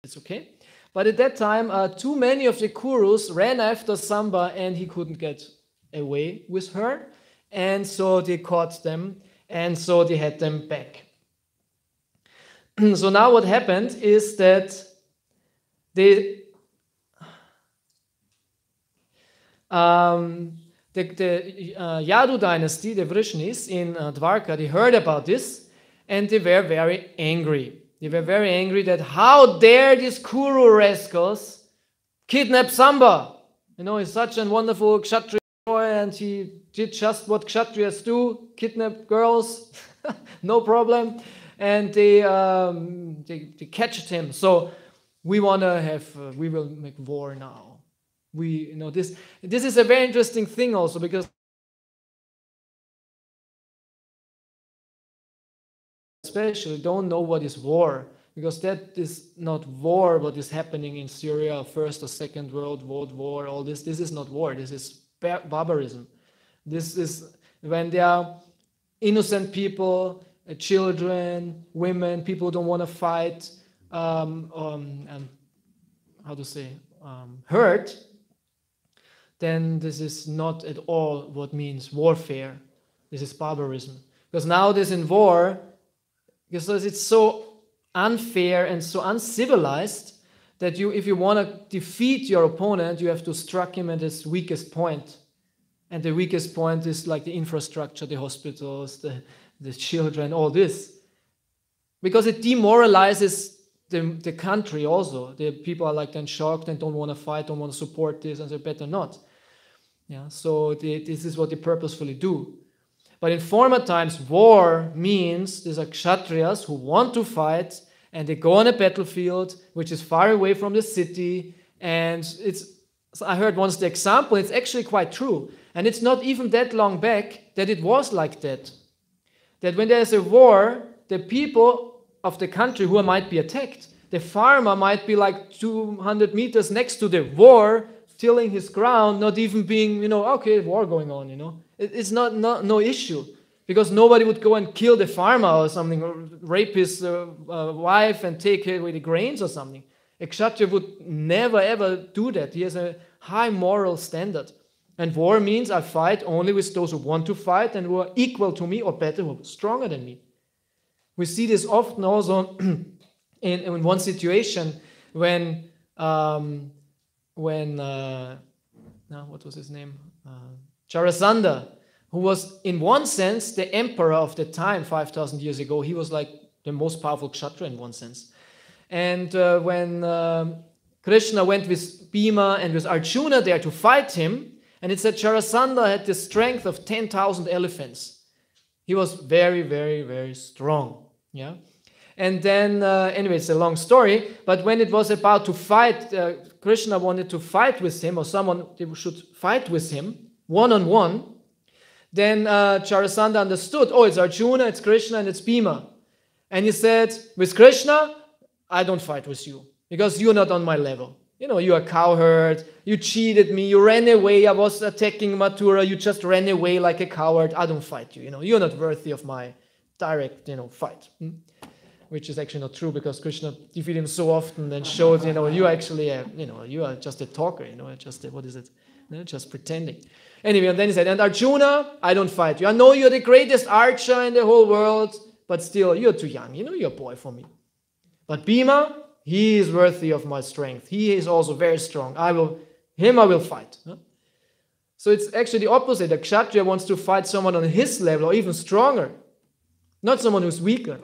it's okay. But at that time, too many of the Kurus ran after Samba and he couldn't get away with her. And so they caught them and so they had them back. So now what happened is that the Yadu dynasty, the Vrishnis in Dwarka, they heard about this and they were very angry. They were very angry that how dare these Kuru rascals kidnap Samba. You know, he's such a wonderful Kshatriya boy and he did just what Kshatriyas do, kidnap girls, no problem. And they catched him. So we want to have, we will make war now. We, you know, this is a very interesting thing also because especially don't know what is war, because that is not war what is happening in Syria, First or Second World War, all this is not war, this is barbarism. This is when there are innocent people, children, women, people who don't want to fight, and how to say, hurt, then this is not at all what means warfare. This is barbarism. Because nowadays in war, because it's so unfair and so uncivilized that if you want to defeat your opponent, you have to strike him at his weakest point. And the weakest point is like the infrastructure, the hospitals, the children, all this. Because it demoralizes the country also. The people are like then shocked and don't want to fight, don't want to support this, and they better not. Yeah, so this is what they purposefully do. But in former times, war means these are Kshatriyas who want to fight and they go on a battlefield which is far away from the city. And I heard once the example, it's actually quite true. And it's not even that long back that it was like that. That when there's a war, the people of the country who might be attacked, the farmer might be like 200 meters next to the war, tilling his ground, not even being, you know, okay, war going on, you know. It's no issue, because nobody would go and kill the farmer or something, or rape his wife and take away the grains or something. A Kshatriya would never ever do that. He has a high moral standard. And war means I fight only with those who want to fight and who are equal to me or better, who are stronger than me. We see this often also in one situation when what was his name? Jarasandha, who was in one sense the emperor of the time 5,000 years ago. He was like the most powerful Kshatriya in one sense. And when Krishna went with Bhima and with Arjuna there to fight him, and it said Jarasandha had the strength of 10,000 elephants. He was very, very, very strong. Yeah. And then, anyway, it's a long story, but when it was about to fight, Krishna wanted to fight with him, or someone should fight with him, one-on-one, then Jarasandha understood, oh, it's Arjuna, it's Krishna, and it's Bhima. And he said, with Krishna, I don't fight with you, because you're not on my level. You know, you're a cowherd, you cheated me, you ran away, I was attacking Mathura, you just ran away like a coward, I don't fight you, you know, you're not worthy of my direct, you know, fight. Which is actually not true, because Krishna defeated him so often and showed, you know, you actually, you know, you are just a talker, you know, just, what is it? You know, just pretending. Anyway, and then he said, and Arjuna, I don't fight you. I know you're the greatest archer in the whole world, but still, you're too young. You know, you're a boy for me. But Bhima, he is worthy of my strength. He is also very strong. I will fight. Huh? So it's actually the opposite. A Kshatriya wants to fight someone on his level or even stronger. Not someone who's weaker.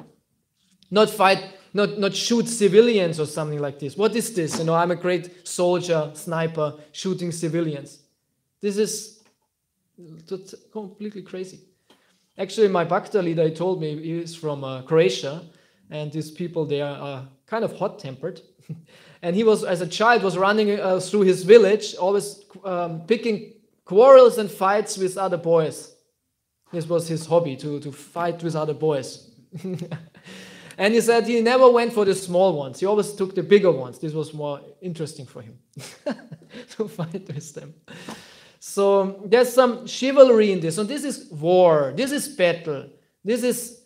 Not shoot civilians or something like this. What is this? You know, I'm a great soldier, sniper, shooting civilians. This is completely crazy. Actually, my Bhakta leader, he told me, he is from Croatia, and these people, they are kind of hot-tempered. And he was, as a child, was running through his village, always picking quarrels and fights with other boys. This was his hobby, to fight with other boys. And he said he never went for the small ones. He always took the bigger ones. This was more interesting for him, to fight with them. So there's some chivalry in this. And this is war. This is battle. This is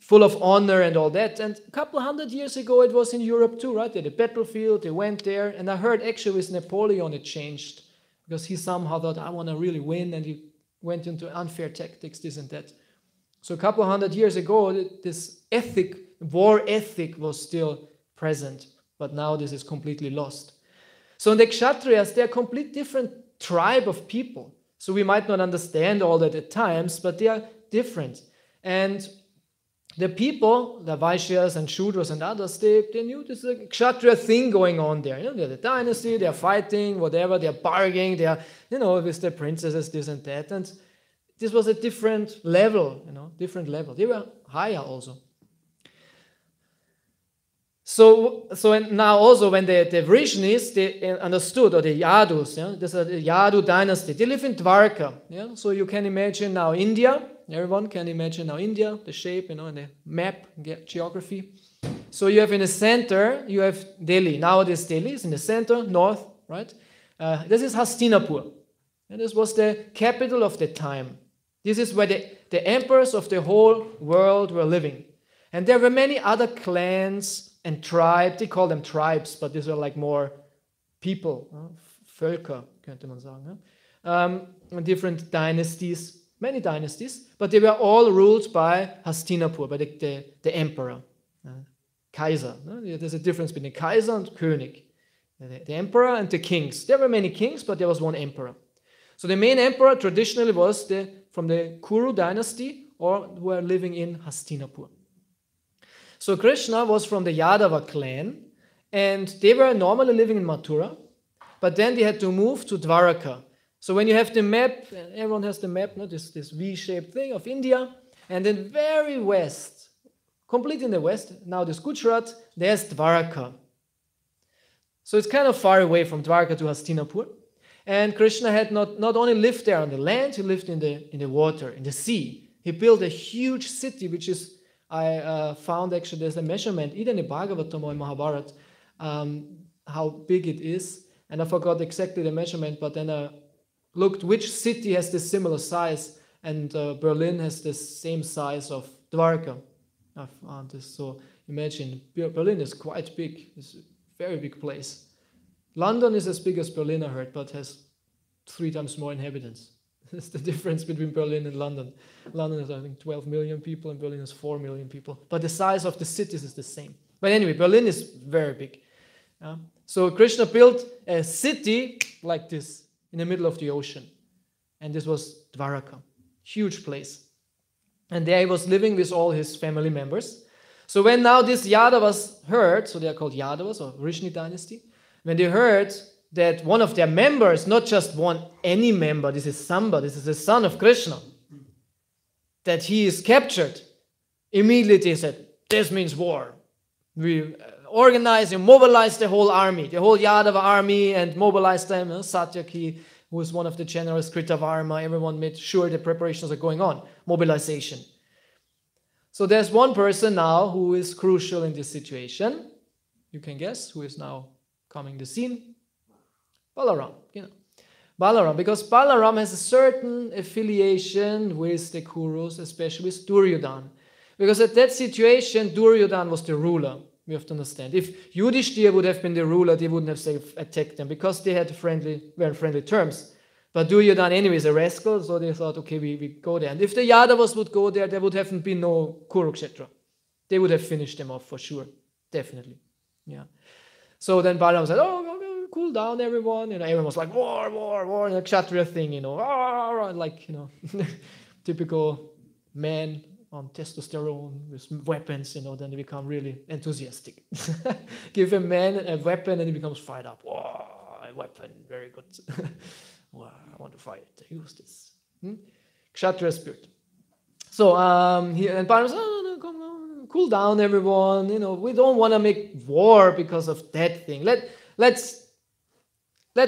full of honor and all that. And a couple hundred years ago, it was in Europe too, right? They had a battlefield, they went there. And I heard actually with Napoleon it changed, because he somehow thought, I want to really win, and he went into unfair tactics, this and that. So a couple hundred years ago, this ethic, war ethic, was still present, but now this is completely lost. So in the Kshatriyas, they're a completely different tribe of people. So we might not understand all that at times, but they are different. And the people, the Vaishyas and Shudras and others, they knew there's a Kshatriya thing going on there. You know, they're the dynasty, they're fighting, whatever, they're bargaining, they're, you know, with the princesses, this and that. And this was a different level, you know, different level. They were higher also. So and now also when the Vrishnis, they understood, or the Yadus, yeah, this is the Yadu dynasty, they live in Dwarka. Yeah? So you can imagine now India, everyone can imagine now India, the shape, you know, in the map, geography. So you have in the center, you have Delhi. Nowadays Delhi is in the center, north, right? This is Hastinapur. And this was the capital of the time. This is where the emperors of the whole world were living. And there were many other clans and tribes. They call them tribes, but these are like more people, Völker, könnte man sagen. Different dynasties, many dynasties, but they were all ruled by Hastinapur, by the emperor, Kaiser. There's a difference between Kaiser and König, the emperor and the kings. There were many kings, but there was one emperor. So the main emperor traditionally was from the Kuru dynasty, or were living in Hastinapur. So Krishna was from the Yadava clan, and they were normally living in Mathura, but then they had to move to Dwaraka. So when you have the map, everyone has the map, no? this V-shaped thing of India, and then very west, completely in the west, now this Gujarat, there's Dwaraka. So it's kind of far away from Dwaraka to Hastinapur. And Krishna had not only lived there on the land, he lived in the water, in the sea. He built a huge city, which is, I found actually there's a measurement, either in the Bhagavatam or in Mahabharata, how big it is. And I forgot exactly the measurement, but then I looked which city has this similar size, and Berlin has the same size of Dwarka. I found this. So imagine, Berlin is quite big. It's a very big place. London is as big as Berlin, I heard, but has 3 times more inhabitants. That's the difference between Berlin and London. London has, I think, 12 million people, and Berlin has 4 million people. But the size of the cities is the same. But anyway, Berlin is very big. So Krishna built a city like this in the middle of the ocean. And this was Dwaraka. Huge place. And there he was living with all his family members. So when now this Yadavas heard, so they are called Yadavas, or Vrishni dynasty, when they heard that one of their members, not just any member, this is Samba, this is the son of Krishna, that he is captured, immediately they said, this means war. We organize and mobilize the whole army, the whole Yadava army, and mobilize them. Satyaki, who was one of the generals, Kritavarma, everyone made sure the preparations are going on, mobilization. So there's one person now who is crucial in this situation. You can guess who is now coming the scene. Balaram, Balaram, because Balaram has a certain affiliation with the Kurus, especially with Duryodhana. Because at that situation, Duryodhana was the ruler. We have to understand. If Yudhishthira would have been the ruler, they wouldn't have attacked them, because they had very friendly terms. But Duryodhana anyway is a rascal, so they thought, okay, we go there. And if the Yadavas would go there would have been no Kurukshetra. They would have finished them off for sure, definitely. Yeah. So then Balaram said, oh, cool down, everyone. Everyone was like, war, a Kshatriya thing, like, typical man on testosterone with weapons, then they become really enthusiastic. Give a man a weapon and he becomes fired up. Wow, a weapon, very good. Wow, I want to fight. Use this. Kshatriya spirit. So and Balaram said, no, come on, cool down, everyone. We don't want to make war because of that thing. Let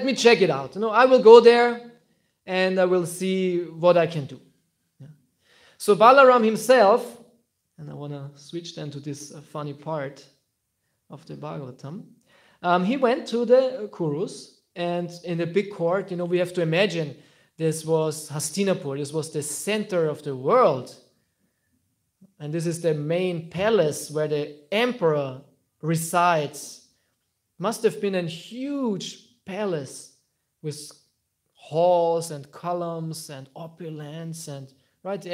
me check it out. I will go there and I will see what I can do. Yeah. So Balaram himself, and I want to switch then to this funny part of the Bhagavatam, he went to the Kurus, and in the big court, we have to imagine this was Hastinapur, this was the center of the world. and this is the main palace where the emperor resides. Must have been a huge palace with halls and columns and opulence and right.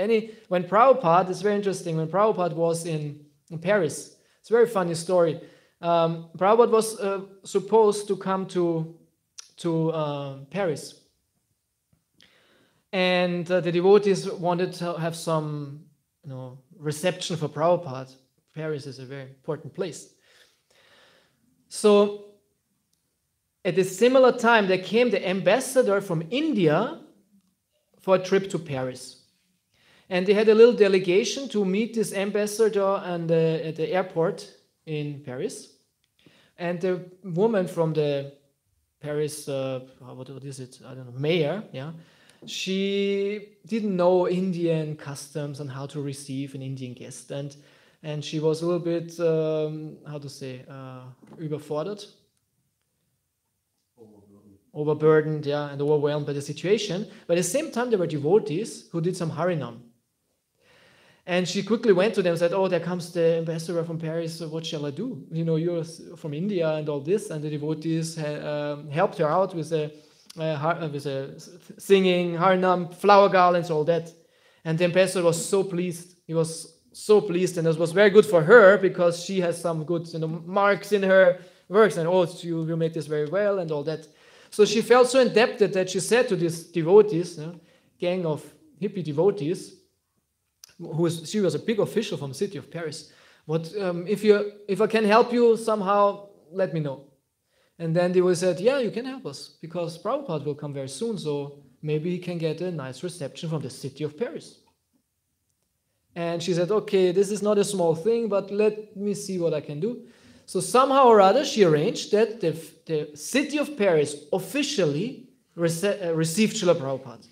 When Prabhupada, it's very interesting. When Prabhupada was in Paris, it's a very funny story. Prabhupada was supposed to come to Paris, and the devotees wanted to have some, reception for Prabhupada. Paris is a very important place. So at a similar time, there came the ambassador from India for a trip to Paris. And they had a little delegation to meet this ambassador at the airport in Paris. And the woman from the Paris, what is it? I don't know, mayor, yeah. She didn't know Indian customs and how to receive an Indian guest. And she was a little bit, überfordert. Overburdened, yeah, and overwhelmed by the situation. But at the same time, there were devotees who did some Harinam. And she quickly went to them and said, oh, there comes the ambassador from Paris, so what shall I do? You're from India and all this. And the devotees helped her out with a singing, Harinam, flower garlands, all that. And the ambassador was so pleased. He was so pleased, and it was very good for her because she has some good marks in her works. And, you will make this very well and all that. So she felt so indebted that she said to these devotees, gang of hippie devotees, she was a big official from the city of Paris. If I can help you somehow, let me know. And then they said, yeah, you can help us because Prabhupada will come very soon, so maybe he can get a nice reception from the city of Paris. And she said, okay, this is not a small thing, but let me see what I can do. So somehow or other, she arranged that the city of Paris officially received Srila Prabhupada.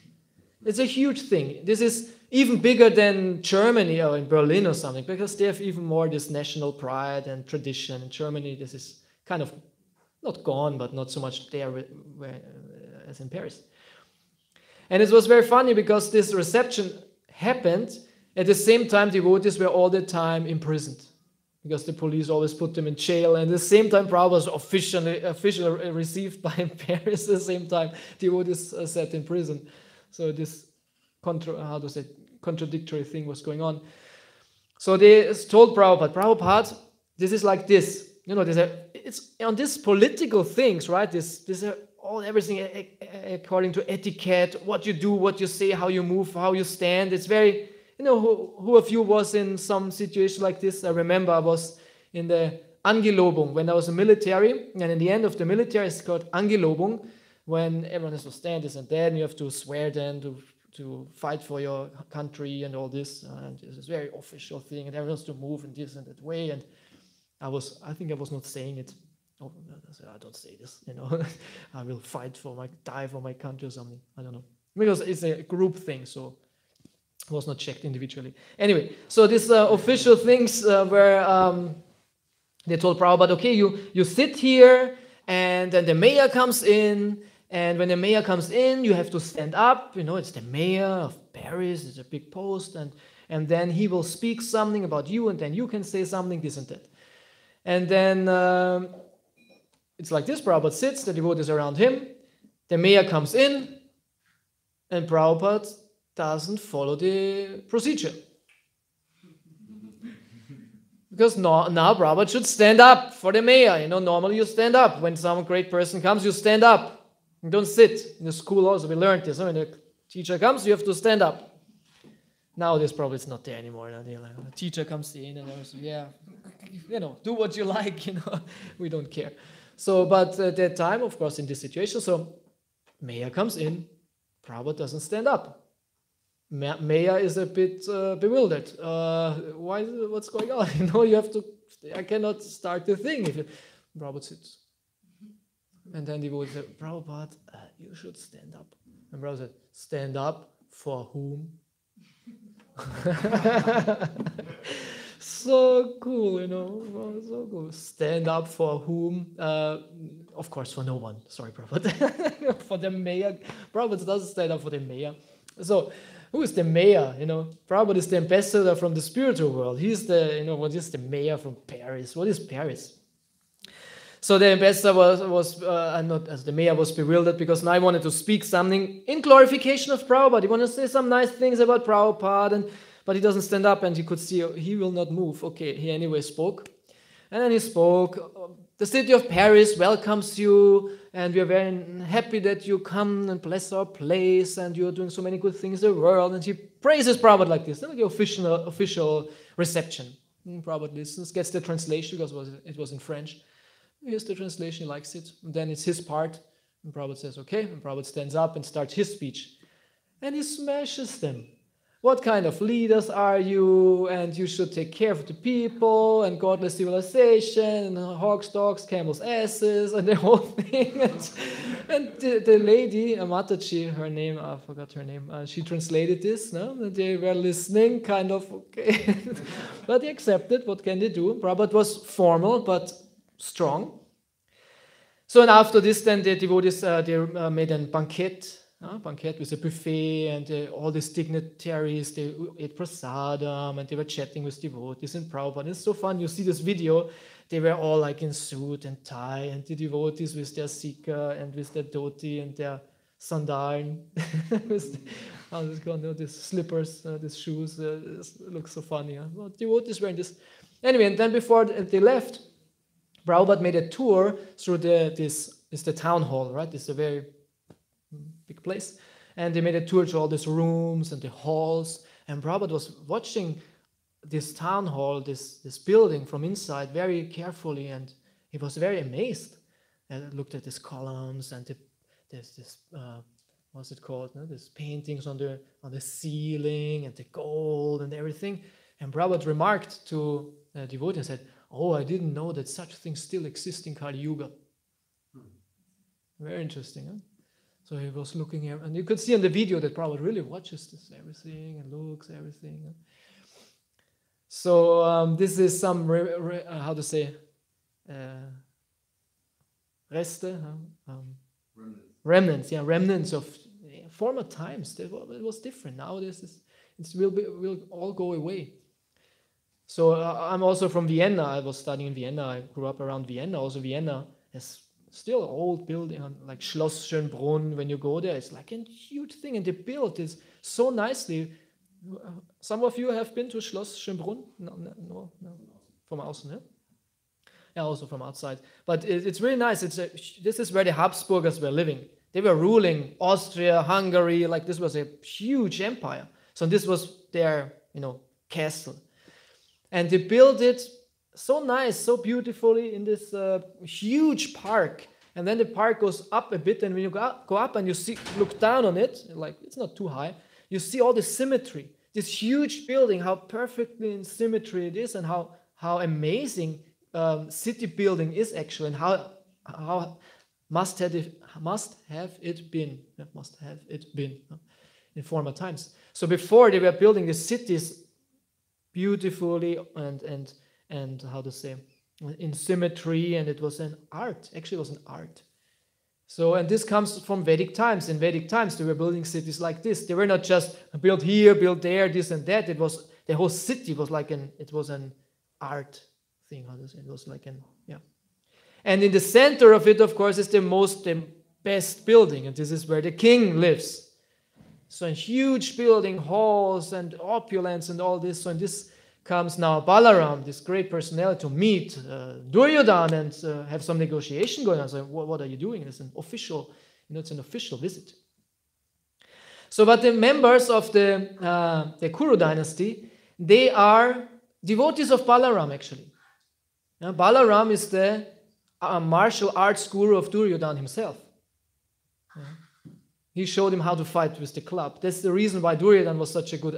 It's a huge thing. This is even bigger than Germany or in Berlin or something, because they have even more this national pride and tradition. In Germany, this is kind of not gone, but not so much there as in Paris. And it was very funny because this reception happened at the same time devotees were all the time imprisoned, because the police always put them in jail. And at the same time, Prabhupada was officially received by in Paris. At the same time, devotees sat in prison. So this contradictory thing was going on. So they told Prabhupada, this is like this. It's on these political things, right? This everything according to etiquette, what you do, what you say, how you move, how you stand. It's very, who of you was in some situation like this? I remember I was in the Angelobung when I was in the military, and in the end of the military, it's called Angelobung, when everyone has to stand this and that, and you have to swear then to fight for your country and all this. And it's a very official thing, and everyone has to move in this and that way. And I think I was not saying it. Oh, I don't say this, I will die for my country or something. I don't know. Because it's a group thing, so it was not checked individually. Anyway, so these official things were, they told Prabhupada, okay, you sit here, and then the mayor comes in, and when the mayor comes in, you have to stand up. It's the mayor of Paris, it's a big post, and then he will speak something about you, and then you can say something, this and that. And then it's like this, Prabhupada sits, the devotees around him, the mayor comes in, and Prabhupada doesn't follow the procedure. Because now Prabhupada should stand up for the mayor. Normally you stand up. When some great person comes, you stand up. You don't sit. In the school also, we learned this. When the teacher comes, you have to stand up. Nowadays, probably it's not there anymore. The teacher comes in and do what you like, we don't care. So, but at that time, of course, in this situation, so mayor comes in, Prabhupada doesn't stand up. Mayor is a bit bewildered. What's going on? You have to, I cannot start the thing if Prabhupada sits. And then the devotee said, Prabhupada, you should stand up. And Prabhupada said, stand up for whom? So cool, so cool. Stand up for whom? Of course, for no one. Sorry, Prabhupada. For the mayor. Prabhupada doesn't stand up for the mayor. So, Who is the mayor? Prabhupada is the ambassador from the spiritual world. He's the, what is the mayor from Paris? What is Paris? So the ambassador the mayor was bewildered because now he wanted to speak something in glorification of Prabhupada. He wanted to say some nice things about Prabhupada, but he doesn't stand up, and he could see he will not move. Okay, he anyway spoke. And then he spoke, the city of Paris welcomes you, and we are very happy that you come and bless our place, and you are doing so many good things in the world. And he praises Prabhupada like this, like the official reception. And Prabhupada listens, gets the translation because it was in French. Here's the translation, he likes it. And then it's his part. And Prabhupada says, okay. And Prabhupada stands up and starts his speech. And he smashes them. What kind of leaders are you? And you should take care of the people, and godless civilization, and hogs, dogs, camels' asses, and the whole thing. And the lady, Mataji, her name, I forgot her name, she translated this. No? They were listening, kind of, okay. But they accepted. What can they do? Prabhupada was formal, but strong. So, and after this, then the devotees they made a banquet with a buffet, and all these dignitaries, they ate prasadam, and they were chatting with devotees and Prabhupada. It's so fun. You see this video, they were all like in suit and tie, and the devotees with their sika and with their dhoti and their sandal, with how is it called? These slippers, these shoes. It looks so funny. Well, devotees wearing this. Anyway, and then before they left, Prabhupada made a tour through this is the town hall, right? It's a very big place. And they made a tour to all these rooms and the halls. And Prabhupada was watching this town hall, this building from inside very carefully. And he was very amazed. And looked at these columns and there's this, what's it called? No? There's paintings on the ceiling and the gold and everything. And Prabhupada remarked to a devotee and said, oh, I didn't know that such things still exist in Kali Yuga. Very interesting, huh? So he was looking here, and you could see in the video that Prabhupada really watches this everything and looks everything. Huh? So this is some, how to say, reste, remnants of former times. It was different. Nowadays, it will all go away. So I'm also from Vienna. I was studying in Vienna. I grew up around Vienna. Also, Vienna has still an old building, like Schloss Schönbrunn. When you go there, it's like a huge thing, and they built this so nicely. Some of you have been to Schloss Schönbrunn? No. From outside, yeah? Yeah, also from outside. But it's really nice. This is where the Habsburgers were living. They were ruling Austria, Hungary. Like, this was a huge empire. So this was their, castle. And they built it so nice, so beautifully in this huge park. And then the park goes up a bit, and when you go up and you look down on it, like it's not too high, you see all the symmetry. This huge building, how perfectly in symmetry it is, and how amazing city building is actually, and how must have it been in former times. So before, they were building the cities beautifully and how to say, in symmetry, and it was an art. Actually, it was an art. So, and this comes from Vedic times. In Vedic times, they were building cities like this. They were not just built here, built there, this and that. It was, the whole city was like an art thing. How to say? It was like And in the center of it, of course, is the best building, and this is where the king lives. So a huge building, halls and opulence and all this. So in this comes now Balaram, this great personality, to meet Duryodhana and have some negotiation going on. So what are you doing? It's an official, it's an official visit. So, but the members of the Kuru dynasty, they are devotees of Balaram actually. Balaram is the martial arts guru of Duryodhana himself. He showed him how to fight with the club. That's the reason why Duryodhana was such a good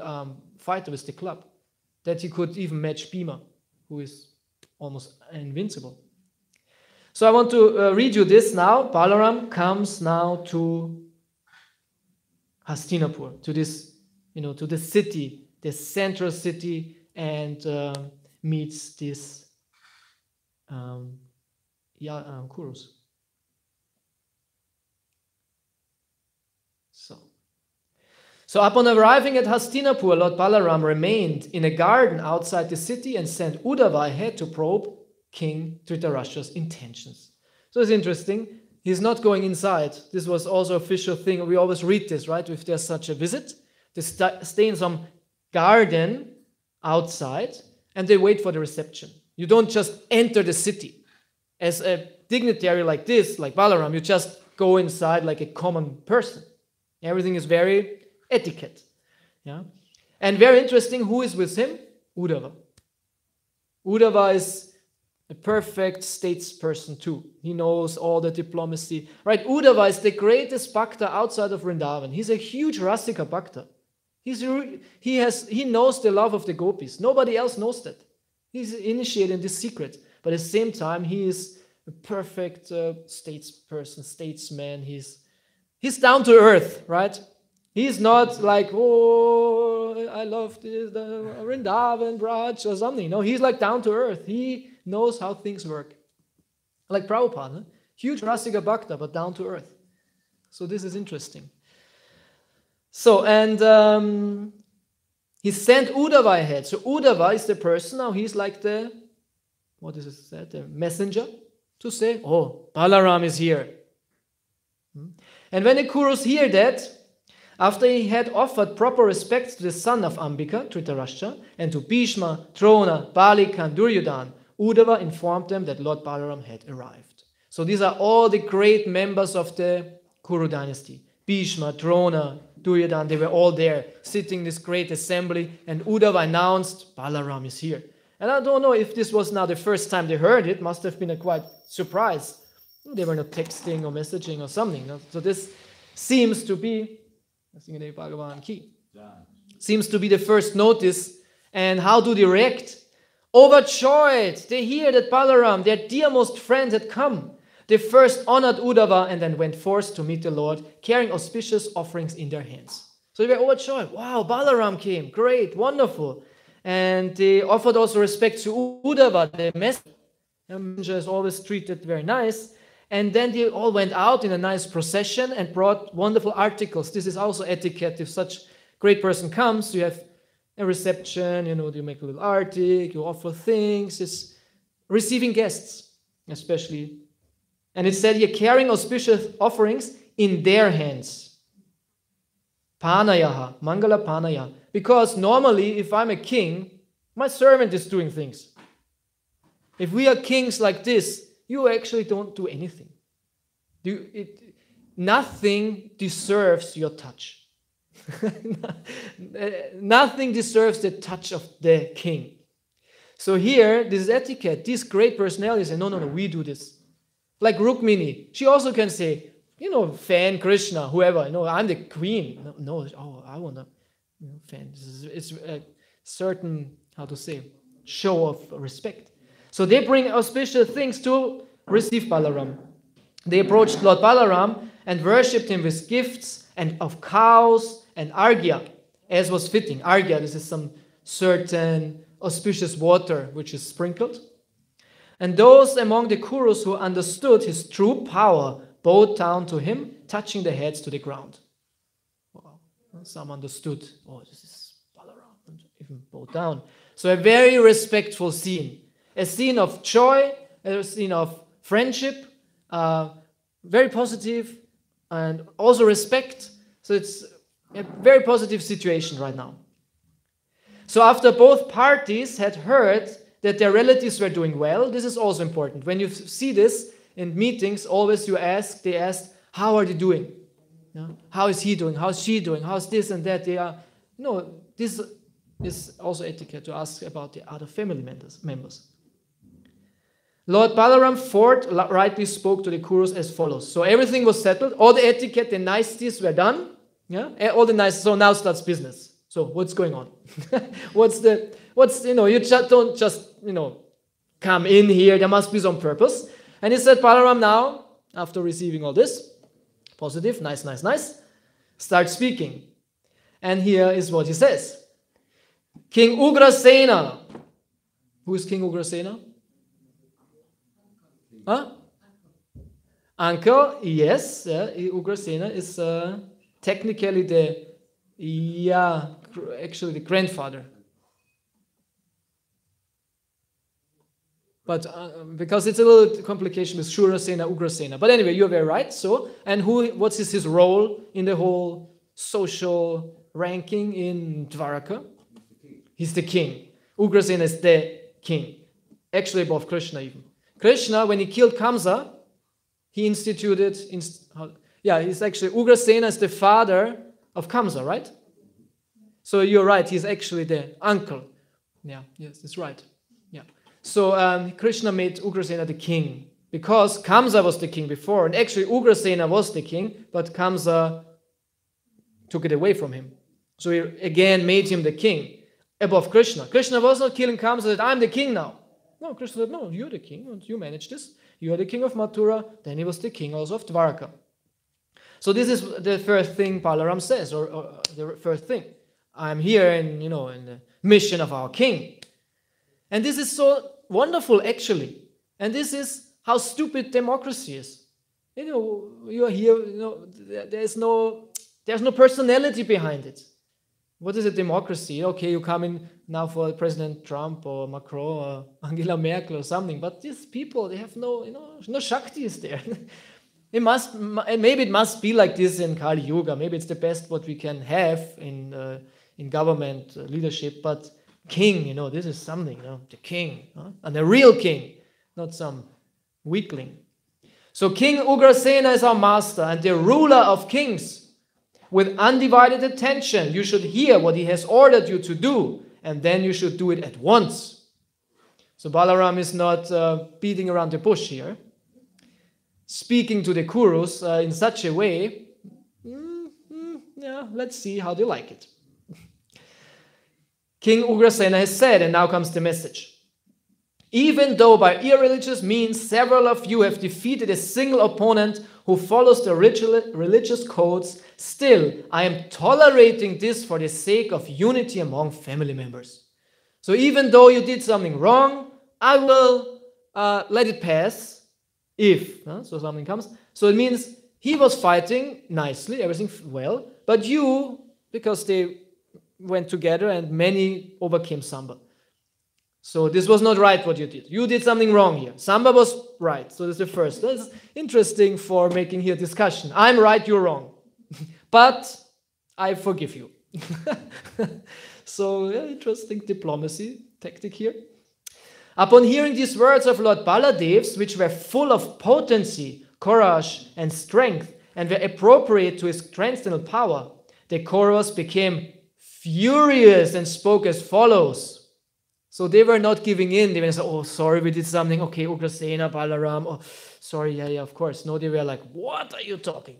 fighter with the club, that he could even match Bhima, who is almost invincible. So I want to read you this now. Balaram comes now to Hastinapur, to this, to the city, the central city, and meets this Kurus. So upon arriving at Hastinapur, Lord Balaram remained in a garden outside the city and sent Uddhava ahead to probe King Dhritarashtra's intentions. So it's interesting. He's not going inside. This was also an official thing. We always read this, right? If there's such a visit, they stay in some garden outside and they wait for the reception. You don't just enter the city. As a dignitary like this, like Balaram, you just go inside like a common person. Everything is very etiquette. Yeah? And very interesting, who is with him? Uddhava. Uddhava is a perfect statesperson too. He knows all the diplomacy. Right? Uddhava is the greatest bhakta outside of Vrindavan. He's a huge Rasika bhakta. He knows the love of the gopis. Nobody else knows that. He's initiated in this secret. But at the same time, he is a perfect statesperson, statesman. He's down to earth, right? He's not like, oh, I love this, the Vrindavan Braj or something. No, he's like down to earth. He knows how things work. Like Prabhupada, huh? Huge Rasika Bhakta, but down to earth. So this is interesting. So, and he sent Uddhava ahead. So Uddhava is the person now, he's like the, what is it said, the messenger to say, oh, Balaram is here. And when the Kurus hear that, after he had offered proper respects to the son of Ambika, Dhritarashtra, and to Bhishma, Drona, Balika, and Duryodhana, Uddhava informed them that Lord Balaram had arrived. So these are all the great members of the Kuru dynasty. Bhishma, Drona, Duryodhana, they were all there, sitting in this great assembly, and Uddhava announced, Balaram is here. And I don't know if this was now the first time they heard it, must have been a quite surprise. They were not texting or messaging or something. So this seems to be, seems to be the first notice. And how do they react? Overjoyed, they hear that Balaram, their dearmost friend, had come. They first honored Uddhava and then went forth to meet the Lord, carrying auspicious offerings in their hands. So they were overjoyed. Wow, Balaram came. Great, wonderful. And they offered also respect to Uddhava, the messenger. The messenger is always treated very nice. And then they all went out in a nice procession and brought wonderful articles. This is also etiquette. If such great person comes, you have a reception, you make a little article, you offer things. It's receiving guests, especially. And it said here, carrying auspicious offerings in their hands. Panayaha, Mangala Panaya. Because normally, if I'm a king, my servant is doing things. If we are kings like this, you actually don't do anything. Nothing deserves your touch. Nothing deserves the touch of the king. So here, this is etiquette. These great personalities say, no, we do this. Like Rukmini, she also can say, fan Krishna, whoever, I'm the queen. No, I want to fan. It's a certain, show of respect. So they bring auspicious things to receive Balaram. They approached Lord Balaram and worshipped him with gifts and of cows and arghya, as was fitting. Arghya, this is some certain auspicious water which is sprinkled. And those among the Kurus who understood his true power bowed down to him, touching their heads to the ground. Wow. Some understood, this is Balaram, and even bowed down. So a very respectful scene. A scene of joy, a scene of friendship, very positive, and also respect. So it's a very positive situation right now. So after both parties had heard that their relatives were doing well, this is also important. When you see this in meetings, always they ask, how are they doing? How is he doing? How is she doing? How's this and that? This is also etiquette to ask about the other family members. Lord Balaram forthrightly spoke to the Kurus as follows. So everything was settled. All the etiquette, the niceties were done. All the nice. So now starts business. So what's going on? You just don't just, come in here. There must be some purpose. And he said, Balaram now, after receiving all this, positive, nice, start speaking. And here is what he says. King Ugrasena. Who is King Ugrasena? Uncle, yes. Ugrasena is technically Yeah, actually the grandfather. But because it's a little complication with Shurasena, Ugrasena. But anyway, you're very right. So, and what is his role in the whole social ranking in Dwaraka? He's the king. Ugrasena is the king. Actually above Krishna even. Krishna, when he killed Kamsa, he instituted, he's actually, Ugrasena is the father of Kamsa, right? So you're right, he's actually the uncle. Yeah, yes, that's right. Yeah. So Krishna made Ugrasena the king because Kamsa was the king before, and actually Ugrasena was the king, but Kamsa took it away from him. So he again made him the king above Krishna. Krishna was not killing Kamsa, said, I'm the king now. No, Krishna said, no, you're the king, and you manage this. You are the king of Mathura, then he was the king also of Dwaraka. So this is the first thing Balaram says, or the first thing. I'm here in the mission of our king. And this is so wonderful, actually. And this is how stupid democracy is. You are here, there's no personality behind it. What is a democracy? Okay, you come in now for President Trump or Macron or Angela Merkel or something, but these people, they have no Shakti is there. Maybe it must be like this in Kali Yuga. Maybe it's the best what we can have in government leadership, but king, this is something, the king, and a real king, not some weakling. So King Ugrasena is our master and the ruler of kings. With undivided attention, you should hear what he has ordered you to do, and then you should do it at once. So Balaram is not beating around the bush here, speaking to the Kurus in such a way. Let's see how they like it. King Ugrasena has said, and now comes the message. Even though by irreligious means several of you have defeated a single opponent who follows the religious codes, still I am tolerating this for the sake of unity among family members. So even though you did something wrong, I will let it pass if so something comes. So it means he was fighting nicely, everything well, but you, because they went together and many overcame Samba. So this was not right what you did. You did something wrong here. Samba was right. So this is the first. That's interesting for making here discussion. I'm right, you're wrong. But I forgive you. So interesting diplomacy tactic here. Upon hearing these words of Lord Baladev's, which were full of potency, courage, and strength, and were appropriate to his transcendental power, the Kauravas became furious and spoke as follows. So they were not giving in. They were saying, oh, sorry, we did something. Okay, Ugrasena, Balaram. Oh, sorry, yeah, of course. No, they were like, what are you talking?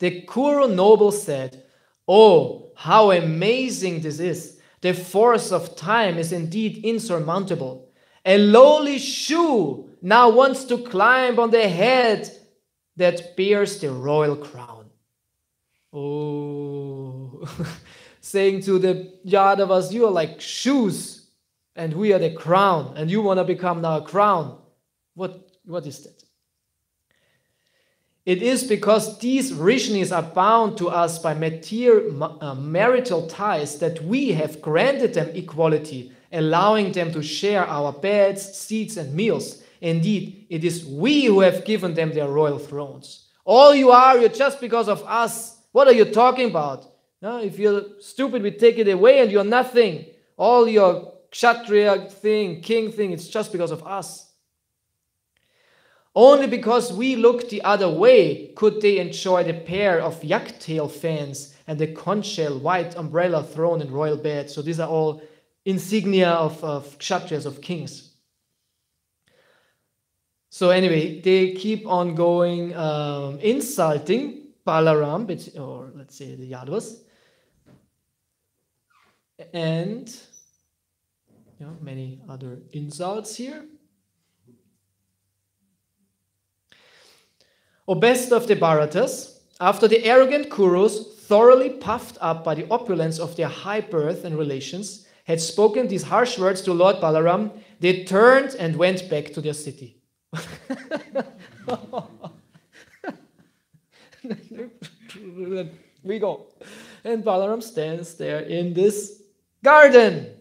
The Kuru noble said, oh, how amazing this is. The force of time is indeed insurmountable. A lowly shoe now wants to climb on the head that bears the royal crown. Oh... Saying to the Yadavas, you are like shoes, and we are the crown, and you want to become now a crown. What is that? It is because these Rishnis are bound to us by marital ties that we have granted them equality, allowing them to share our beds, seats, and meals. Indeed, it is we who have given them their royal thrones. All you're just because of us. What are you talking about? If you're stupid, we take it away and you're nothing. All your Kshatriya thing, king thing, it's just because of us. Only because we look the other way could they enjoy the pair of yak-tail fans and the conch shell white umbrella throne and royal bed. So these are all insignia of Kshatriyas, of kings. So anyway, they keep on going, insulting Balaram, or let's say the Yadavas. And many other insults here. O best of the Bharatas, after the arrogant Kurus, thoroughly puffed up by the opulence of their high birth and relations, had spoken these harsh words to Lord Balaram, they turned and went back to their city. we go. And Balaram stands there in this garden.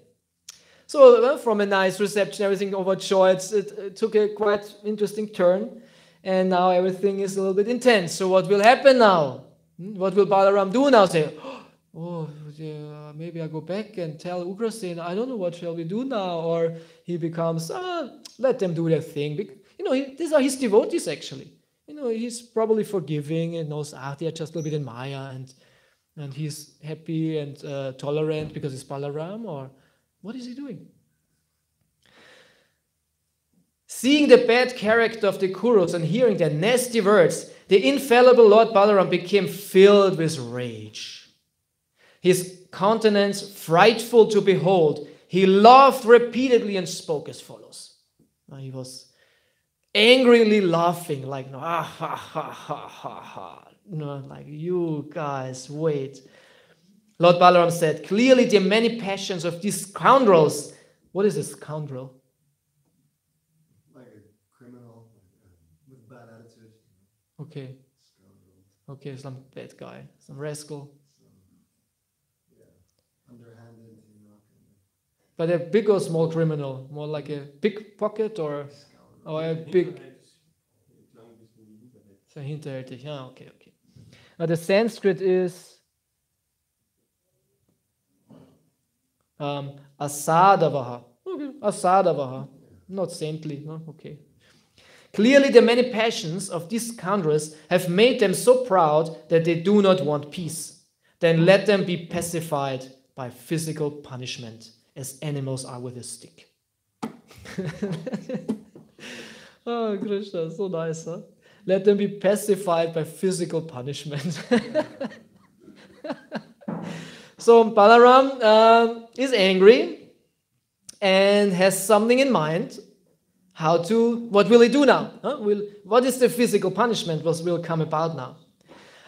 So from a nice reception, everything overjoyed, it took a quite interesting turn. And now everything is a little bit intense. So what will happen now? What will Balaram do now? Say, oh, yeah, maybe I go back and tell Ugrasena, I don't know, what shall we do now? Or he becomes, let them do their thing. These are his devotees actually. He's probably forgiving and knows, they are just a little bit in Maya and he's happy and tolerant because it's Balaram, or what is he doing? Seeing the bad character of the Kurus and hearing their nasty words, the infallible Lord Balaram became filled with rage. His countenance frightful to behold, he laughed repeatedly and spoke as follows. He was angrily laughing, like, ha ha ha ha ha ha. Like, you guys, wait. Lord Balaram said, clearly the many passions of these scoundrels. What is a scoundrel? Like a criminal with bad attitude. Okay. Scoundrel. Okay, some bad guy, some rascal. Underhanded. But a big or small criminal? More like a pickpocket or a big... So hinterhältig. Yeah, okay. Now the Sanskrit is asadavaha. Okay, asadavaha. Not saintly. No? Okay. Clearly the many passions of these scoundrels have made them so proud that they do not want peace. Then let them be pacified by physical punishment, as animals are with a stick. Oh, Krishna, so nice, huh? Let them be pacified by physical punishment. So Balaram is angry and has something in mind. What will he do now? What is the physical punishment that will come about now?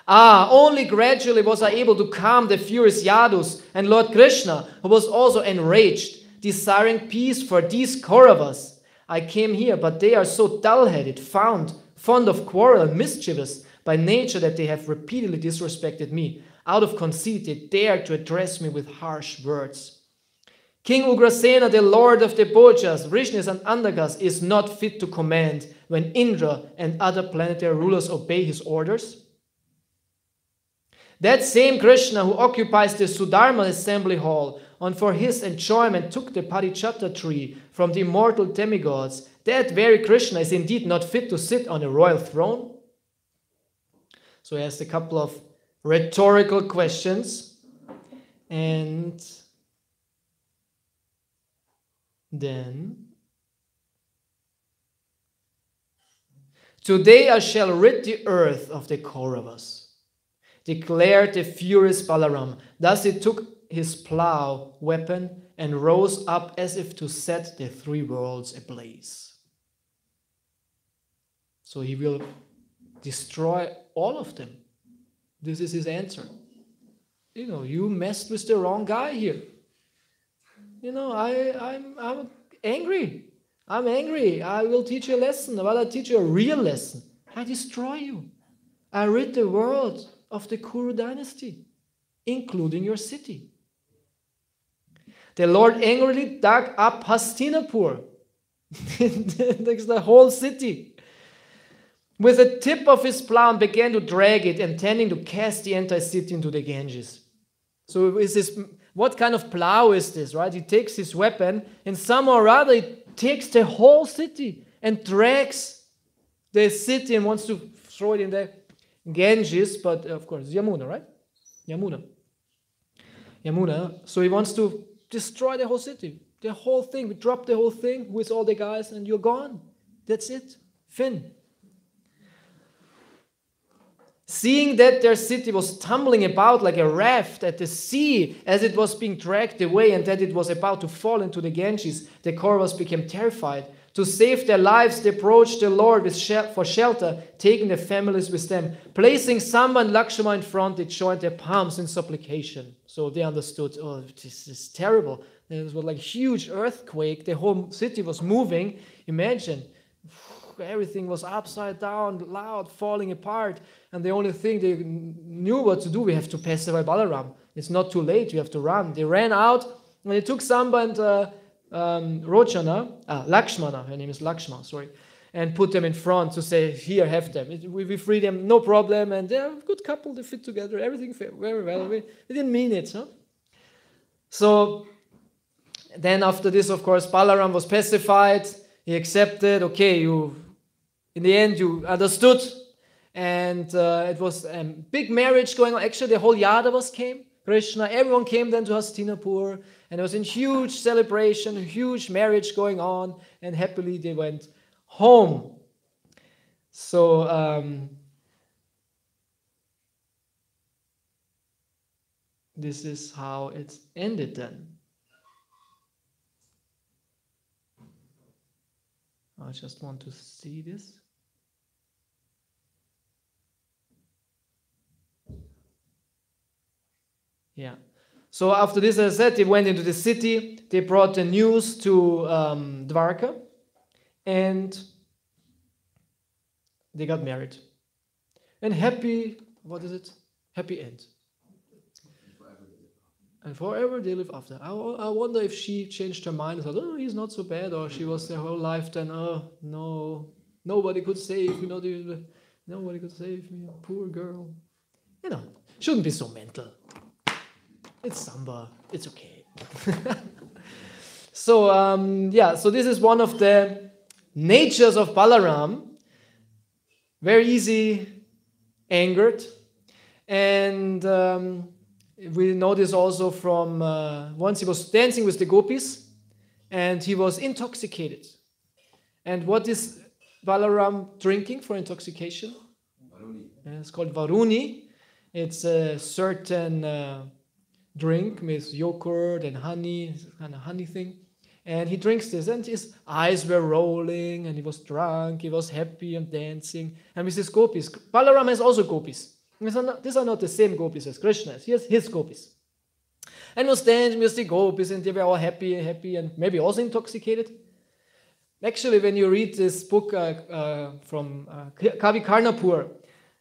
Only gradually was I able to calm the furious Yadus and Lord Krishna, who was also enraged, desiring peace for these Kauravas. I came here, but they are so dull-headed, fond of quarrel and mischievous by nature that they have repeatedly disrespected me. Out of conceit, they dare to address me with harsh words. King Ugrasena, the lord of the Bhojas, Vrishnis and Andakas, is not fit to command when Indra and other planetary rulers obey his orders. That same Krishna who occupies the Sudharma assembly hall and for his enjoyment took the Parichatta tree from the immortal demigods, that very Krishna is indeed not fit to sit on a royal throne. So he asked a couple of rhetorical questions, and then, today I shall rid the earth of the Kauravas, declared the furious Balaram. Thus he took his plough weapon and rose up as if to set the three worlds ablaze. So he will destroy all of them. This is his answer. You messed with the wrong guy here. I'm angry. I'm angry. I will teach you a lesson. But I teach you a real lesson. I destroy you. I rid the world of the Kuru dynasty, including your city. The Lord angrily dug up Hastinapur, the whole city, with the tip of his plough and began to drag it, intending to cast the entire city into the Ganges. So what kind of plough is this, right? He takes his weapon and somehow or other he takes the whole city and drags the city and wants to throw it in the Ganges, but of course, Yamuna, right? Yamuna. So he wants to destroy the whole city, the whole thing. We drop the whole thing with all the guys and you're gone. That's it. Fin. Seeing that their city was tumbling about like a raft at the sea as it was being dragged away and that it was about to fall into the Ganges, the Kauravas became terrified. To save their lives, they approached the Lord for shelter, taking their families with them. Placing Samba and Lakshmana in front, they joined their palms in supplication. So they understood, this is terrible. There was like a huge earthquake. The whole city was moving. Imagine, everything was upside down, loud, falling apart. And the only thing they knew what to do, we have to pacify Balaram. It's not too late, we have to run. They ran out, and they took Samba and Lakshmana, her name is Lakshmana, sorry, and put them in front to say, here, have them. We free them, no problem, and they're a good couple, they fit together, everything very well. We didn't mean it. Huh? So then after this, of course, Balaram was pacified. He accepted, okay, in the end, you understood. And it was a big marriage going on. Actually, the whole Yadavas came. Krishna, everyone came then to Hastinapur. And it was a huge celebration, a huge marriage going on. And happily they went home. So this is how it ended then. I just want to see this. Yeah. So after this, as I said, they went into the city. They brought the news to Dwarka. And they got married. And happy, what is it? Happy end. And forever they live after. I wonder if she changed her mind and thought, oh, he's not so bad, or she was their whole life then, oh, no, nobody could save me, nobody could save me, poor girl. You know, shouldn't be so mental. It's Samba, it's okay. So, so this is one of the natures of Balaram. Very easy, angered. And we know this also from once he was dancing with the gopis and he was intoxicated. And what is Balaram drinking for intoxication? Varuni. It's called Varuni. It's a certain drink with yogurt and honey, kind of honey thing. And he drinks this and his eyes were rolling and he was drunk, he was happy and dancing. And with his gopis, Balaram has also gopis. These are not the same gopis as Krishna. He has his gopis. And was dancing with the gopis and they were all happy and maybe also intoxicated. Actually, when you read this book from Kavi Karnapur,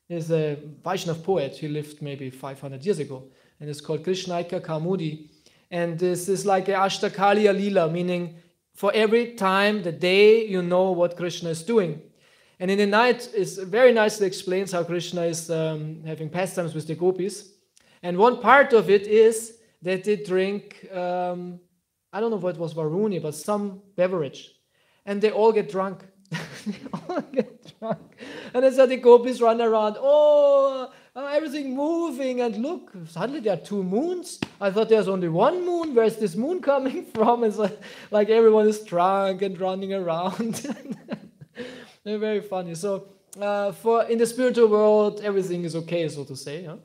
is a Vaishnav poet. He lived maybe 500 years ago. And it's called Krishnaika Kaumudi. And this is like a Ashtakaliya Leela, meaning for every time, the day, you know what Krishna is doing. And in the night, it very nicely explains how Krishna is having pastimes with the gopis. And one part of it is that they drink, I don't know what was Varuni, but some beverage. And they all get drunk. They all get drunk. And then so the gopis run around, everything moving, and look, suddenly there are two moons. I thought there's only one moon. Where's this moon coming from? It's like everyone is drunk and running around. They're very funny. So in the spiritual world, everything is okay, so to say. Huh?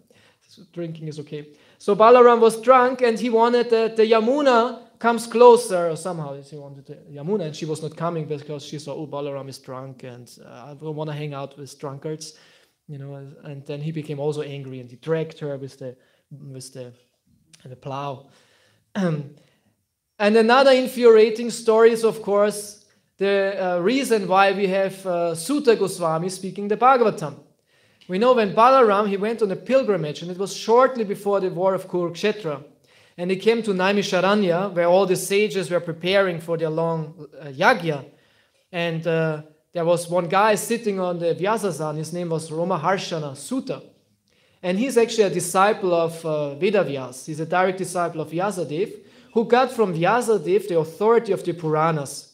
So drinking is okay. So Balaram was drunk and he wanted that the Yamuna comes closer, or somehow he wanted the Yamuna, and she was not coming because she saw, oh, Balaram is drunk and I don't want to hang out with drunkards. And then he became also angry and he dragged her with the plow. And another infuriating story is, of course, the reason why we have Sutta Goswami speaking the Bhagavatam. We know when Balaram, he went on a pilgrimage, and it was shortly before the war of Kurukshetra. And he came to Naimisharanya, where all the sages were preparing for their long yagya. And there was one guy sitting on the Vyasasan. His name was Romaharshana Sutta. And he's actually a disciple of Vedavyas. He's a direct disciple of Vyasadev, who got from Vyasadev the authority of the Puranas.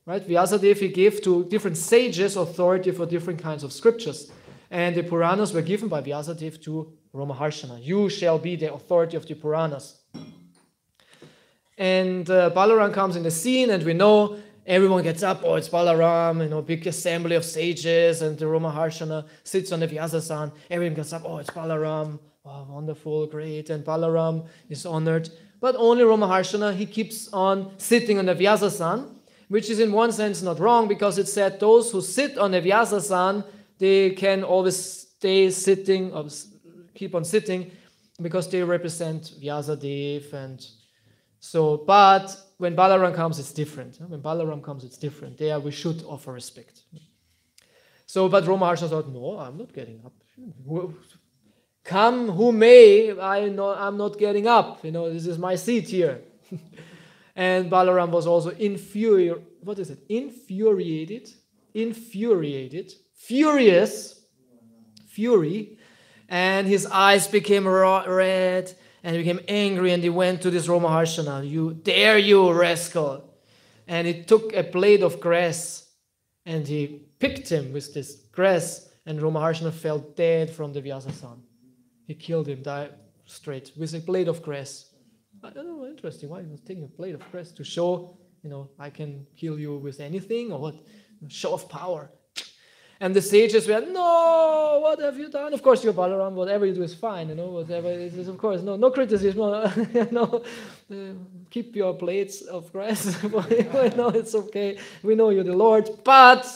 Right? Vyasadev, he gave to different sages authority for different kinds of scriptures. And the Puranas were given by Vyasadev to Romaharshana. You shall be the authority of the Puranas. And Balaram comes in the scene, and we know everyone gets up, oh, it's Balaram, big assembly of sages, and the Romaharshana sits on the Vyasasan. Everyone gets up, oh, it's Balaram, oh, wonderful, great, and Balaram is honored. But only Romaharshana, he keeps on sitting on the Vyasasan, which is in one sense not wrong, because it said those who sit on the Vyasasan, they can always stay sitting, or keep on sitting, because they represent Vyasadev. And so, but when Balaram comes, it's different. When Balaram comes, it's different. There we should offer respect. So, but Ramaharsana thought, no, I'm not getting up. Come who may, I'm not getting up. This is my seat here. And Balaram was also fury, and his eyes became red, and he became angry, and he went to this Ramaharshana. You rascal! And he took a blade of grass, and he picked him with this grass, and Ramaharshana fell dead from the Vyasasan. He killed him, died straight, with a blade of grass. I don't know, interesting. Why he was taking a blade of grass to show, I can kill you with anything, or what? Show of power. And the sages were, no, what have you done? Of course, you're Balaram, whatever you do is fine, whatever it is, of course, no criticism, keep your blades of grass, it's okay, we know you're the Lord, but,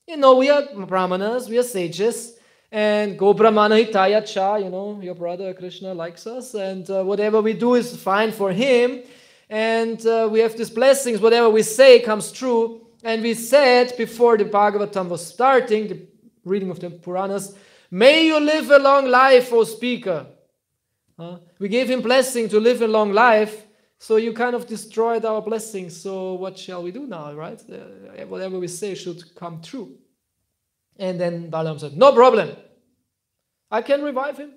we are Brahmanas, we are sages, and Go Brahmana Hitaya Cha, your brother Krishna likes us, and whatever we do is fine for him, and we have these blessings, whatever we say comes true. And we said before the Bhagavatam was starting, the reading of the Puranas, may you live a long life, O speaker. We gave him blessing to live a long life, so you kind of destroyed our blessings. So what shall we do now, right? Whatever we say should come true. And then Balaram said, no problem. I can revive him.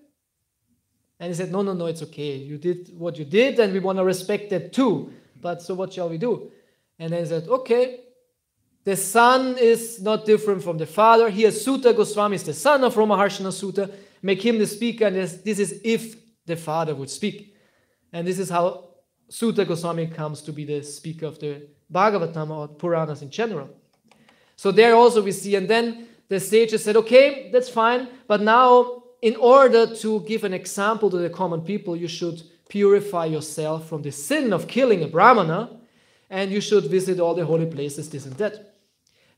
And he said, no, it's okay. You did what you did, and we want to respect that too. But so what shall we do? And then he said, okay. The son is not different from the father. Here, Sutta Goswami is the son of Ramaharshana Sutta. Make him the speaker, and this is if the father would speak. And this is how Sutta Goswami comes to be the speaker of the Bhagavatam or Puranas in general. So there also we see, and then the sages said, okay, that's fine, but now in order to give an example to the common people, you should purify yourself from the sin of killing a Brahmana, and you should visit all the holy places, this and that.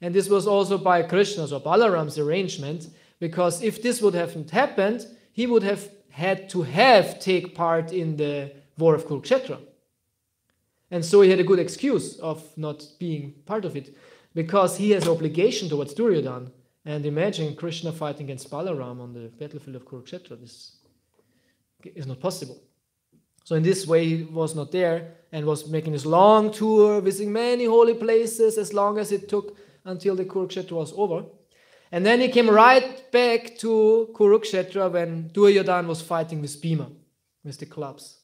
And this was also by Krishna's or Balaram's arrangement, because if this would have happened, he would have had to take part in the war of Kurukshetra. And so he had a good excuse of not being part of it, because he has obligation towards Duryodhana. And imagine Krishna fighting against Balaram on the battlefield of Kurukshetra. This is not possible. So in this way, he was not there and was making this long tour, visiting many holy places as long as it took until the Kurukshetra was over. And then he came right back to Kurukshetra when Duryodhana was fighting with Bhima, with the clubs.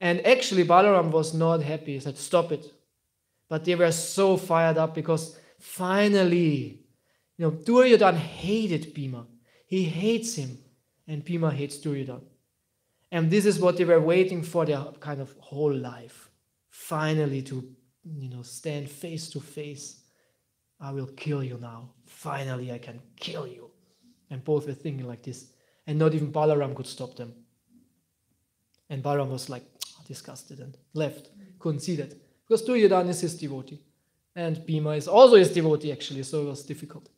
And actually Balaram was not happy. He said, stop it. But they were so fired up because finally, Duryodhana hated Bhima. He hates him, and Bhima hates Duryodhana. And this is what they were waiting for their kind of whole life. Finally to, stand face to face. I will kill you now. Finally, I can kill you. And both were thinking like this. And not even Balaram could stop them. And Balaram was like disgusted and left. Couldn't see that. Because Duryodhana is his devotee. And Bhima is also his devotee actually, so it was difficult.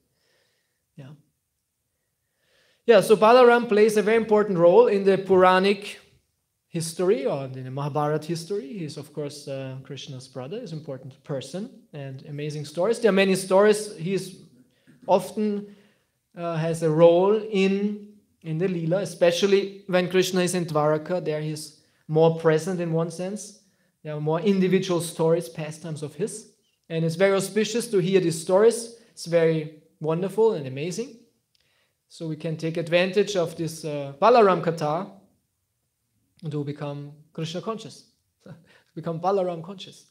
So Balaram plays a very important role in the Puranic history or in the Mahabharata history. He's of course Krishna's brother, he's an important person and amazing stories. There are many stories. He's often has a role in the Leela, especially when Krishna is in Dwaraka. There he's more present in one sense. There are more individual stories, pastimes of his. And it's very auspicious to hear these stories. It's very wonderful and amazing. So we can take advantage of this Balaram Katha to become Krishna conscious, become Balaram conscious.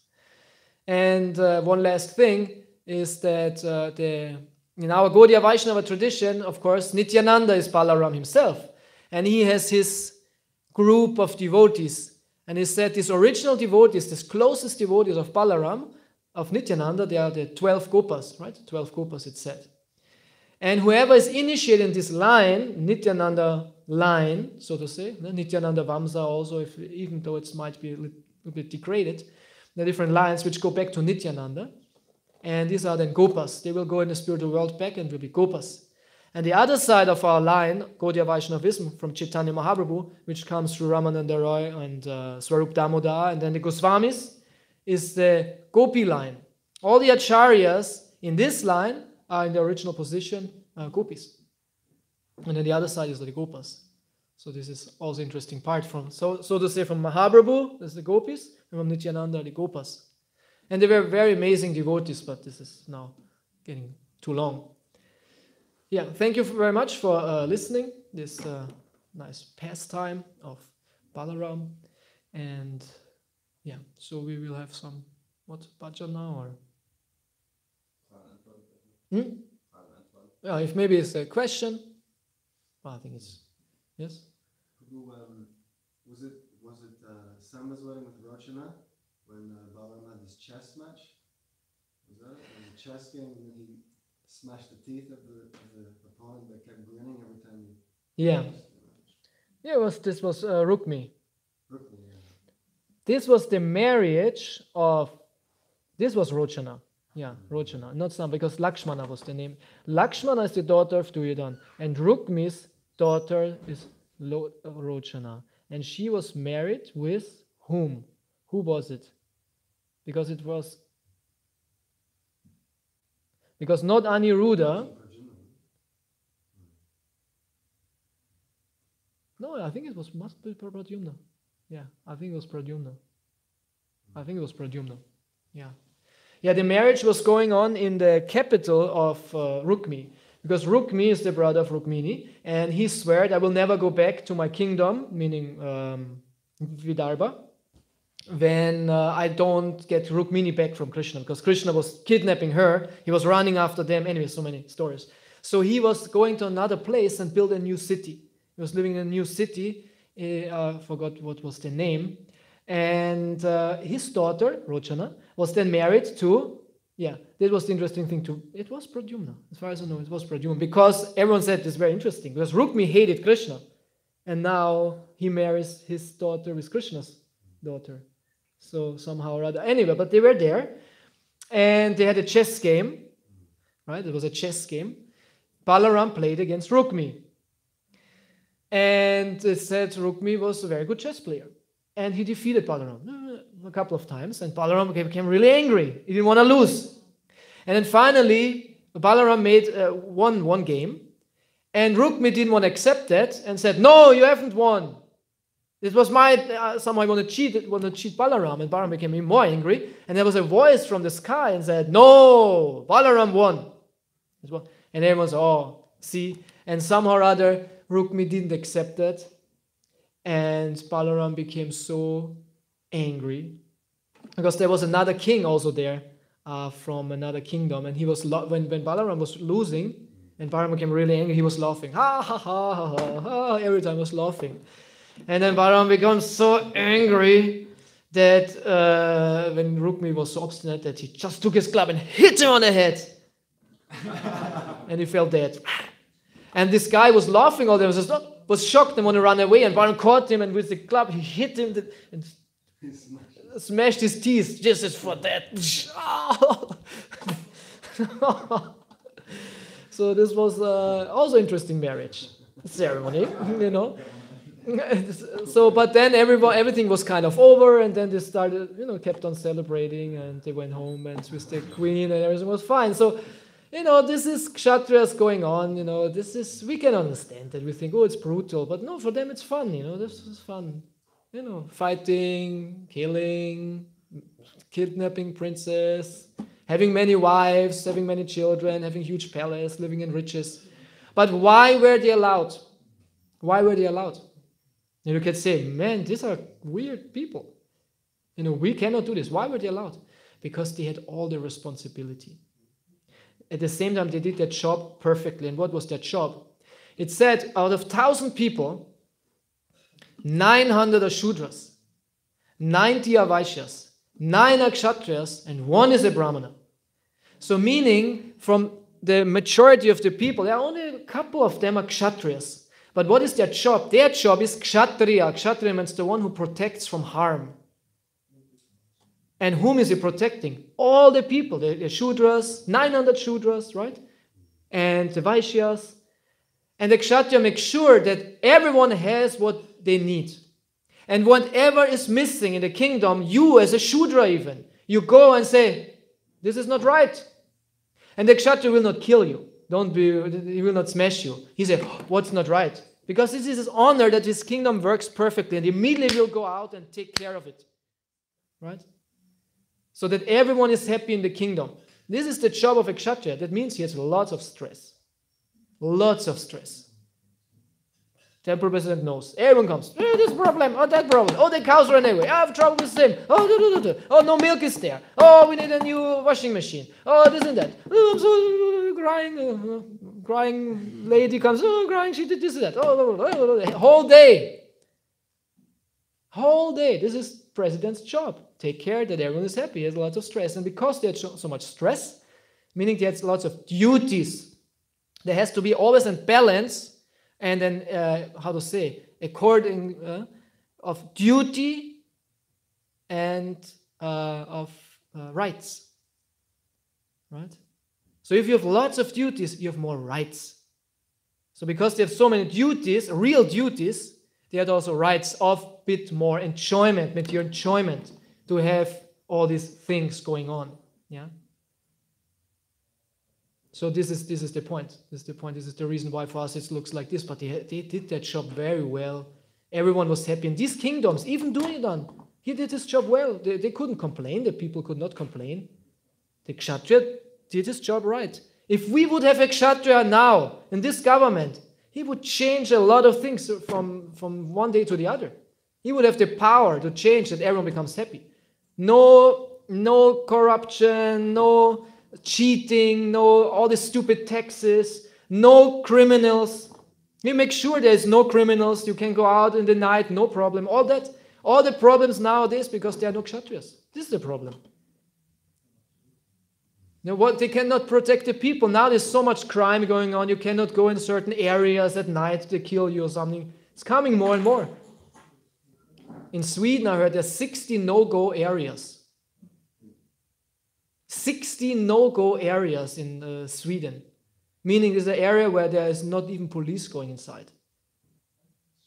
And one last thing is that in our Gaudiya Vaishnava tradition, of course, Nityananda is Balaram himself. And he has his group of devotees. And he said these original devotees, these closest devotees of Balaram, of Nityananda, they are the 12 Gopas, right? 12 Gopas, it said. And whoever is initiated in this line, Nityananda line, so to say, Nityananda Vamsa also, even though it might be a little bit degraded, there are different lines which go back to Nityananda. And these are then Gopas. They will go in the spiritual world back and will be Gopas. And the other side of our line, Gaudiya Vaishnavism, from Chaitanya Mahaprabhu, which comes through Ramananda Roy and Swarup Damodar, and then the Goswamis, is the Gopi line. All the acharyas in this line are in the original position gopis. And then the other side is the gopas. So this is also interesting part from, so to say, from Mahaprabhu, there's the gopis, and from Nityananda, the gopas. And they were very amazing devotees, but this is now getting too long. Yeah, thank you very much for listening. This nice pastime of Balaram. And yeah, so we will have some, what, bhajan now, or? Yeah, if maybe it's a question. Well, I think it's, yes? Was it Samba's wedding with Rochana when Balaram had this chess match? Was that it? It was a chess game and he smashed the teeth of the opponent that kept grinning every time he... Yeah. Yeah, this was Rukmi. Rukmi, yeah. This was the marriage of, this was Rochana. Yeah, Rochana, not Sam, because Lakshmana was the name. Lakshmana is the daughter of Duryodhana, and Rukmi's daughter is Rochana. And she was married with whom? Who was it? Because not Aniruddha. No, I think it must be Pradyumna. Yeah, I think it was Pradyumna. Yeah. Yeah, the marriage was going on in the capital of Rukmi, because Rukmi is the brother of Rukmini, and he swore, I will never go back to my kingdom, meaning Vidarbha, when I don't get Rukmini back from Krishna, because Krishna was kidnapping her, he was running after them, anyway, so many stories. So he was going to another place and build a new city. He was living in a new city, forgot what was the name, and his daughter, Rochana, was then married to, yeah, that was the interesting thing too. It was Pradyumna. As far as I know, it was Pradyumna. Because everyone said it's very interesting. Because Rukmi hated Krishna. And now he marries his daughter with Krishna's daughter. So somehow or other. Anyway, but they were there. And they had a chess game. Right? It was a chess game. Balaram played against Rukmi. And it said Rukmi was a very good chess player. And he defeated Balaram a couple of times, and Balaram became really angry. He didn't want to lose. And then finally, Balaram made one game, and Rukmi didn't want to accept that and said, no, you haven't won. It was my, somehow I want to cheat Balaram, and Balaram became even more angry, and there was a voice from the sky and said, no, Balaram won. And everyone was, oh, see, and somehow or other, Rukmi didn't accept that. And Balaram became so angry because there was another king also there from another kingdom, and he was when Balaram was losing, and Balaram became really angry, he was laughing, ha ha ha ha ha, ha. Every time he was laughing, and then Balaram became so angry that when Rukmi was so obstinate that he just took his club and hit him on the head, and he fell dead. And this guy was laughing all the time, was shocked and wanted to run away, and Balaram caught him, and with the club he hit him and smashed his teeth just as for that. So this was also interesting marriage ceremony, you know. So, but then everything was kind of over, and then they started, kept on celebrating, and they went home and with the queen, and everything was fine. So, this is Kshatriyas going on, we can understand that. We think, oh, it's brutal, but no, for them it's fun, this is fun. Fighting, killing, kidnapping princess, having many wives, having many children, having huge palace, living in riches. But why were they allowed? Why were they allowed? You can say, man, these are weird people. We cannot do this. Why were they allowed? Because they had all the responsibility. At the same time, they did their job perfectly. And what was their job? It said, out of 1,000 people, 900 are Shudras, 90 are Vaishyas, 9 are Kshatriyas, and 1 is a Brahmana. So meaning, from the majority of the people, there are only a couple of them are Kshatriyas. But what is their job? Their job is Kshatriya. Kshatriya means the one who protects from harm. And whom is he protecting? All the people, the Shudras, 900 Shudras, right? And the Vaishyas. And the Kshatriya make sure that everyone has what they need. And whatever is missing in the kingdom, you as a Shudra even, you go and say, this is not right. And the Kshatriya will not kill you. He will not smash you. He said, what's not right? Because this is his honor that his kingdom works perfectly, and immediately will go out and take care of it. Right? So that everyone is happy in the kingdom. This is the job of a kshatriya. That means he has lots of stress. Lots of stress. Temple president knows. Everyone comes. Oh, this problem. Oh, that problem. Oh, the cows ran away. I have trouble with them. Oh, no milk is there. Oh, we need a new washing machine. Oh, this and that. Oh, I'm so crying. Crying lady comes. Oh, crying. She did this and that. Whole day. Whole day. This is president's job. Take care that everyone is happy. He has lots of stress. And because there's so much stress, meaning there's lots of duties, there has to be always a balance. And then, according of duty and of rights, right? So if you have lots of duties, you have more rights. So because they have so many duties, real duties, they have also rights of a bit more enjoyment, material enjoyment, to have all these things going on. Yeah. So this is the point. This is the point. This is the reason why for us it looks like this. But they did that job very well. Everyone was happy. And these kingdoms, even Duryodhana, he did his job well. They couldn't complain. The people could not complain. The kshatriya did his job right. If we would have a kshatriya now in this government, he would change a lot of things from one day to the other. He would have the power to change that everyone becomes happy. No corruption, no cheating, no all the stupid taxes, no criminals. You make sure there's no criminals. You can go out in the night, no problem. All the problems nowadays because there are no kshatriyas. This is the problem. You know what? They cannot protect the people. Now there's so much crime going on. You cannot go in certain areas at night. They kill you or something. It's coming more and more. In Sweden, I heard there's 60 no-go areas. 60 no-go areas in Sweden, meaning there's an area where there is not even police going inside.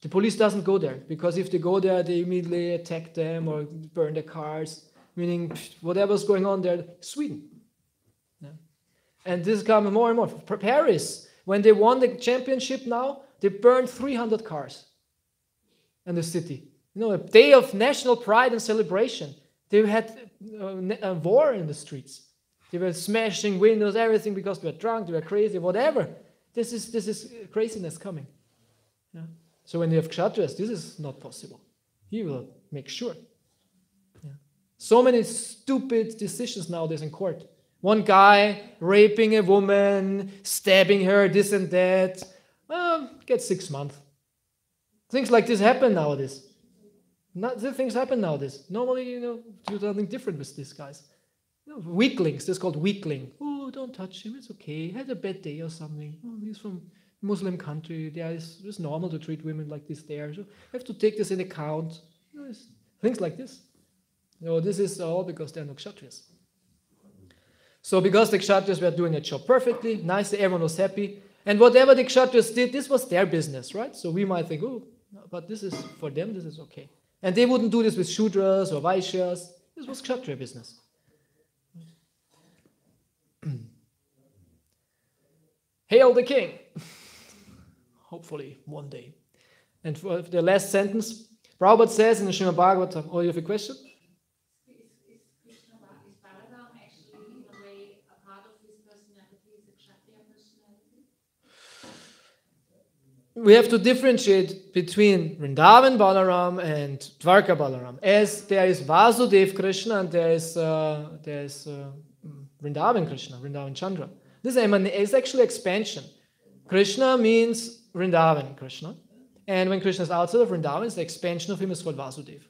The police doesn't go there, because if they go there, they immediately attack them or burn their cars, meaning whatever's going on there, Sweden. Yeah. And this is coming more and more. Paris, when they won the championship now, they burned 300 cars in the city. You know, a day of national pride and celebration. They had a war in the streets. They were smashing windows, everything, because they were drunk, they were crazy, whatever. This is craziness coming. Yeah. So when you have kshatriyas, this is not possible. He will make sure. Yeah. So many stupid decisions nowadays in court. One guy raping a woman, stabbing her, this and that, gets 6 months. Things like this happen nowadays. Things happen nowadays. Normally, do something different with these guys. Weaklings, this is called weakling. Oh, don't touch him, it's okay. He had a bad day or something. Oh, he's from Muslim country. It's normal to treat women like this there. So I have to take this in account. Things like this. This is all because there are no kshatriyas. So because the kshatriyas were doing a job perfectly, nicely, everyone was happy. And whatever the kshatriyas did, this was their business, right? So we might think, oh, but this is, for them, this is okay. And they wouldn't do this with Shudras or Vaishyas. This was Kshatriya business. Hail the king. Hopefully, one day. And for the last sentence, Prabhupada says in the Srimad Bhagavatam, oh, you have a question? Is Balaram actually, in a way, a part of his personality, is a Kshatriya personality? We have to differentiate between Vrindavan Balaram and Dwarka Balaram. As there is Vasudev Krishna and there is Vrindavan Krishna, Vrindavan Chandra. This is actually expansion. Krishna means Vrindavan Krishna. And when Krishna is outside of Vrindavan, it's the expansion of him is called Vasudev.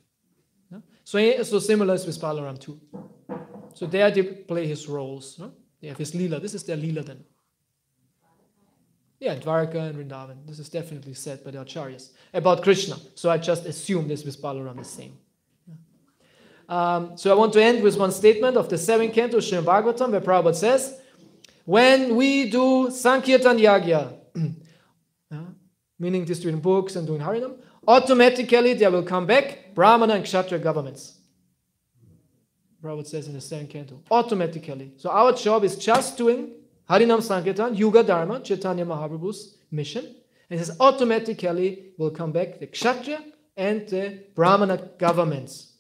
Yeah? So similar is with Balaram too. So there they play his roles. No? They have his Leela. This is their Leela then. Yeah, Dwarka and Vrindavan. This is definitely said by the Acharyas about Krishna. So I just assume this with Balaram the same. Yeah. So I want to end with one statement of the 7th canto of Srimad Bhagavatam, where Prabhupada says, when we do Sankirtan Yagya, meaning distributing books and doing Harinam, automatically there will come back Brahmana and Kshatriya governments. Prabhupada says in the 2nd canto, automatically. So our job is just doing Harinam Sankirtan, Yuga Dharma, Chaitanya Mahaprabhu's mission. And it says automatically will come back the Kshatriya and the Brahmana governments.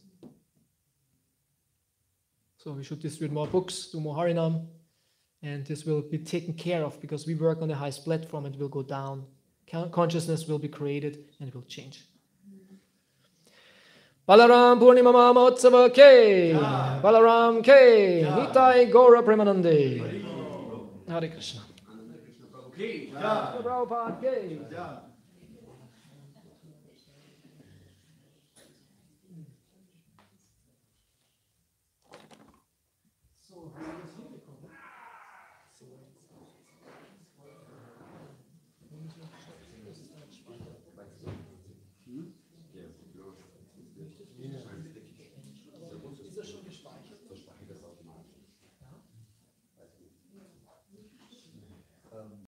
So we should distribute more books, do more Harinam, and this will be taken care of because we work on the highest platform and it will go down. Consciousness will be created and it will change. Balaram Purnima Mahotsava Ke, Balaram Ke, Nitai Gaura Premanande. Hare Krishna. Prabhupada Ke.